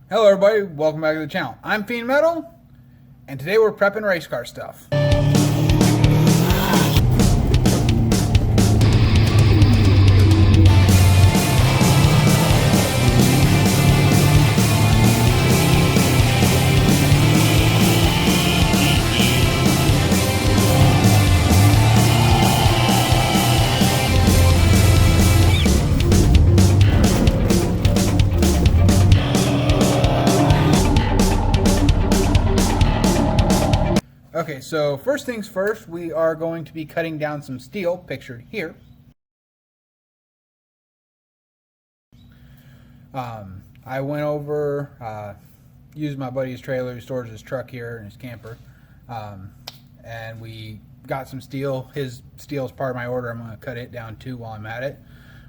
Hello everybody, welcome back to the channel. I'm Fiend Metal, and today we're prepping race car stuff. Okay, so first things first, we are going to be cutting down some steel, pictured here. I went over, used my buddy's trailer, he stores his truck here and his camper, and we got some steel. His steel is part of my order. I'm going to cut it down too while I'm at it.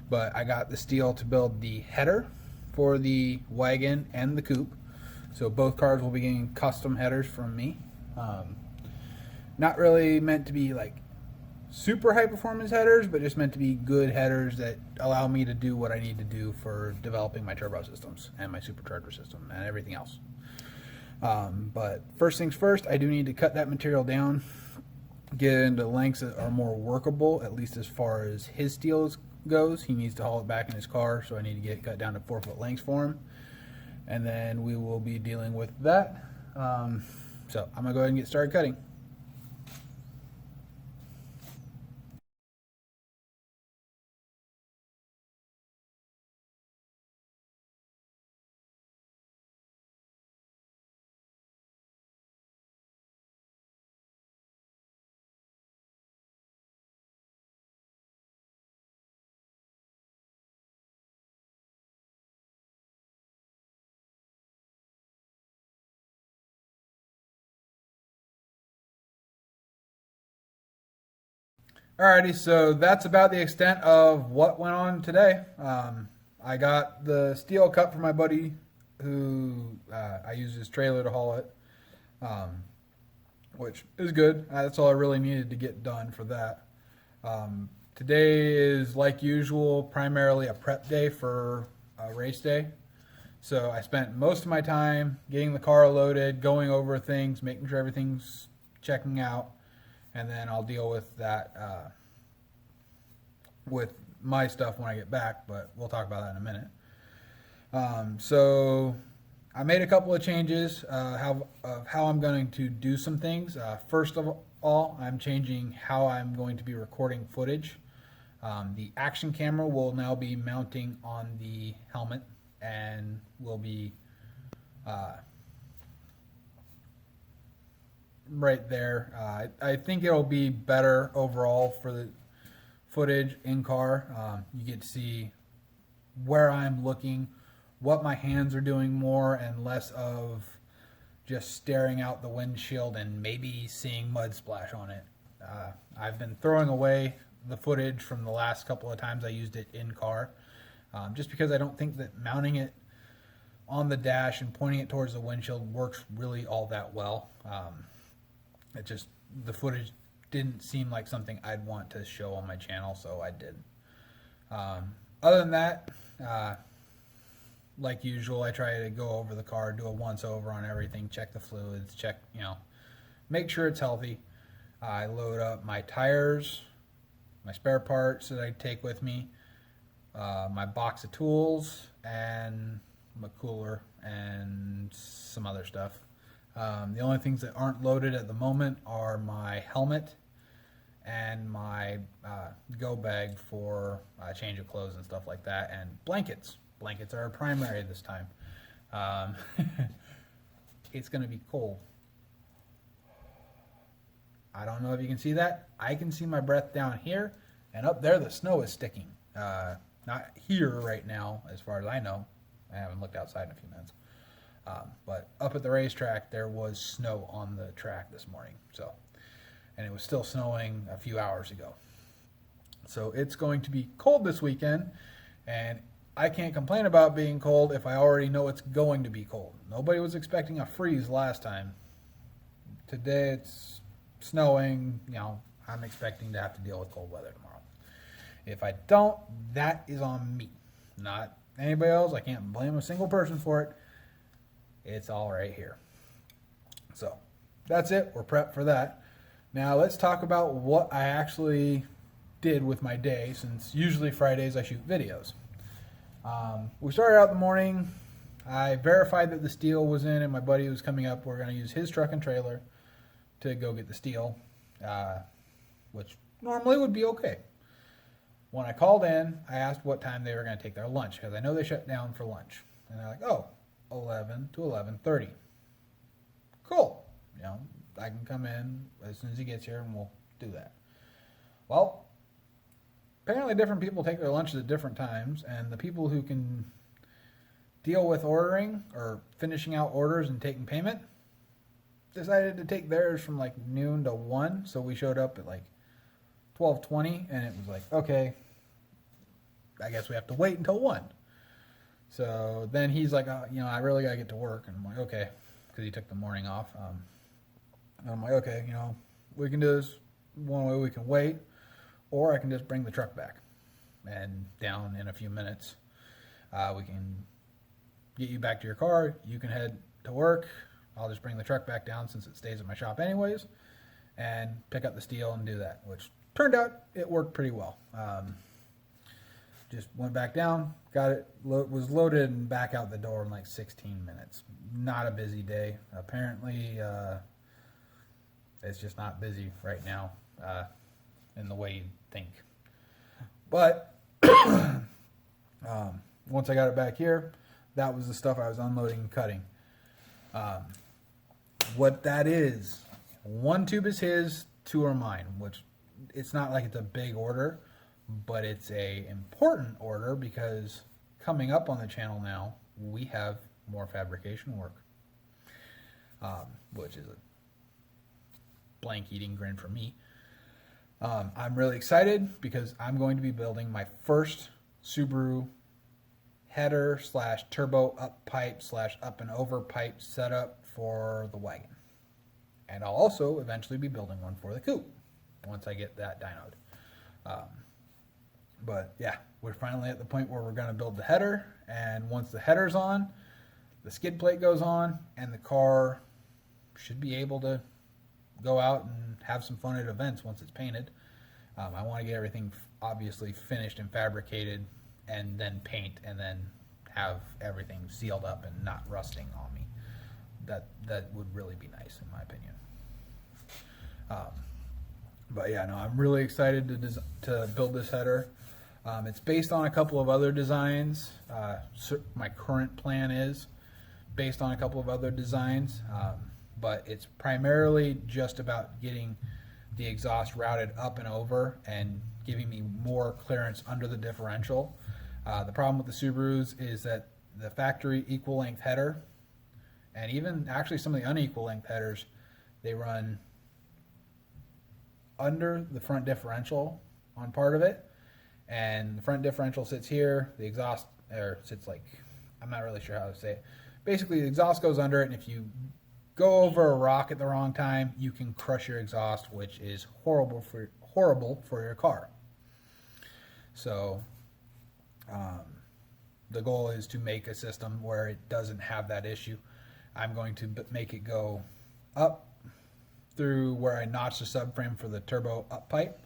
But I got the steel to build the header for the wagon and the coupe. So both cars will be getting custom headers from me. Not really meant to be like super high performance headers, but just meant to be good headers that allow me to do what I need to do for developing my turbo systems and my supercharger system and everything else. But first things first, I do need to cut that material down, get it into lengths that are more workable, at least as far as his steel goes. He needs to haul it back in his car, so I need to get it cut down to 4-foot lengths for him. And then we will be dealing with that. So I'm going to go ahead and get started cutting. Alrighty, so that's about the extent of what went on today. I got the steel cut for my buddy who I used his trailer to haul it, which is good. That's all I really needed to get done for that. Today is, like usual, primarily a prep day for a race day. So I spent most of my time getting the car loaded, going over things, making sure everything's checking out, and then I'll deal with that with my stuff when I get back, but we'll talk about that in a minute. So I made a couple of changes of how I'm going to do some things. First of all, I'm changing how I'm going to be recording footage. The action camera will now be mounting on the helmet and will be right there. I think it'll be better overall for the footage in car. You get to see where I'm looking, what my hands are doing more, and less of just staring out the windshield and maybe seeing mud splash on it. I've been throwing away the footage from the last couple of times I used it in car, just because I don't think that mounting it on the dash and pointing it towards the windshield works really all that well. It just, the footage didn't seem like something I'd want to show on my channel, so I did. Other than that, like usual, I try to go over the car, do a once over on everything, check the fluids, check, make sure it's healthy. I load up my tires, my spare parts that I take with me, my box of tools, and my cooler, and some other stuff. The only things that aren't loaded at the moment are my helmet and my go bag for change of clothes and stuff like that, and blankets. Blankets are a primary this time. It's going to be cold. I don't know if you can see that. I can see my breath down here, and up there the snow is sticking. Not here right now, as far as I know. I haven't looked outside in a few minutes. But up at the racetrack, there was snow on the track this morning. And it was still snowing a few hours ago. So it's going to be cold this weekend, and I can't complain about being cold if I already know it's going to be cold. Nobody was expecting a freeze last time. Today it's snowing. I'm expecting to have to deal with cold weather tomorrow. If I don't, that is on me, not anybody else. I can't blame a single person for it. It's all right here. So that's it. We're prepped for that. Now let's talk about what I actually did with my day, since usually Fridays I shoot videos. We started out the morning. I verified that the steel was in, and my buddy was coming up. We're going to use his truck and trailer to go get the steel, which normally would be okay. When I called in, I asked what time they were going to take their lunch, because I know they shut down for lunch. And they're like, oh, 11 to 11:30. Cool. You know, I can come in as soon as he gets here and we'll do that. Well, apparently different people take their lunches at different times, and the people who can deal with ordering or finishing out orders and taking payment decided to take theirs from like noon to 1. So we showed up at like 12:20, and it was like, okay, I guess we have to wait until 1. So then he's like, oh, you know, I really got to get to work. And I'm like, okay, because he took the morning off. And I'm like, okay, you know, we can do this one way. We can wait, or I can just bring the truck back and down in a few minutes. We can get you back to your car. You can head to work. I'll just bring the truck back down since it stays at my shop anyways, and pick up the steel and do that, which turned out it worked pretty well. Just went back down, got it, was loaded and back out the door in like 16 minutes. Not a busy day. Apparently, it's just not busy right now in the way you'd think. But once I got it back here, that was the stuff I was unloading and cutting. What that is, 1 tube is his, 2 are mine, which it's not like it's a big order, but it's a important order because coming up on the channel now, we have more fabrication work, which is a blank eating grin for me. I'm really excited because I'm going to be building my first Subaru header / turbo up pipe / up and over pipe setup for the wagon. And I'll also eventually be building one for the coupe once I get that dynoed. But yeah, we're finally at the point where we're going to build the header, and once the header's on, the skid plate goes on, and the car should be able to go out and have some fun at events once it's painted. I want to get everything obviously finished and fabricated, and then paint, and then have everything sealed up and not rusting on me. That would really be nice, in my opinion. But yeah, no, I'm really excited to build this header. It's based on a couple of other designs. My current plan is based on a couple of other designs, but it's primarily just about getting the exhaust routed up and over and giving me more clearance under the differential. The problem with the Subarus is that the factory equal length header, and even actually some of the unequal length headers, they run under the front differential on part of it, and the front differential sits here, the exhaust sits like, I'm not really sure how to say it. Basically, the exhaust goes under it, and if you go over a rock at the wrong time, you can crush your exhaust, which is horrible for your car. So the goal is to make a system where it doesn't have that issue. I'm going to make it go up through where I notched the subframe for the turbo up pipe.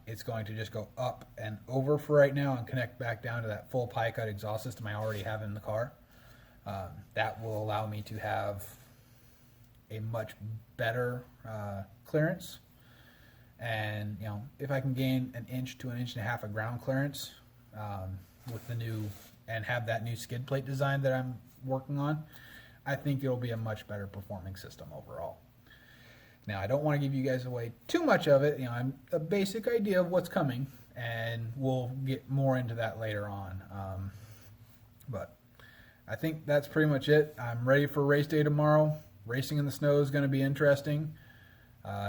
It's going to just go up and over for right now and connect back down to that full pie cut exhaust system I already have in the car. That will allow me to have a much better clearance, and you know, if I can gain 1 inch to 1.5 inches of ground clearance with the new, and have that new skid plate design that I'm working on, I think it'll be a much better performing system overall. Now, I don't want to give you guys away too much of it. You know, I'm a basic idea of what's coming, and we'll get more into that later on. But I think that's pretty much it. I'm ready for race day tomorrow. Racing in the snow is going to be interesting.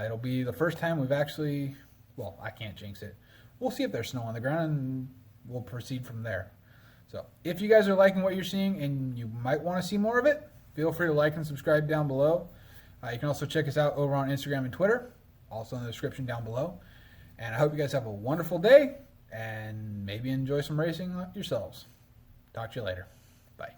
It'll be the first time we've actually, well, I can't jinx it. We'll see if there's snow on the ground, and we'll proceed from there. So if you guys are liking what you're seeing and you might want to see more of it, feel free to like and subscribe down below. You can also check us out over on Instagram and Twitter, also in the description down below. And I hope you guys have a wonderful day, and maybe enjoy some racing yourselves. Talk to you later. Bye.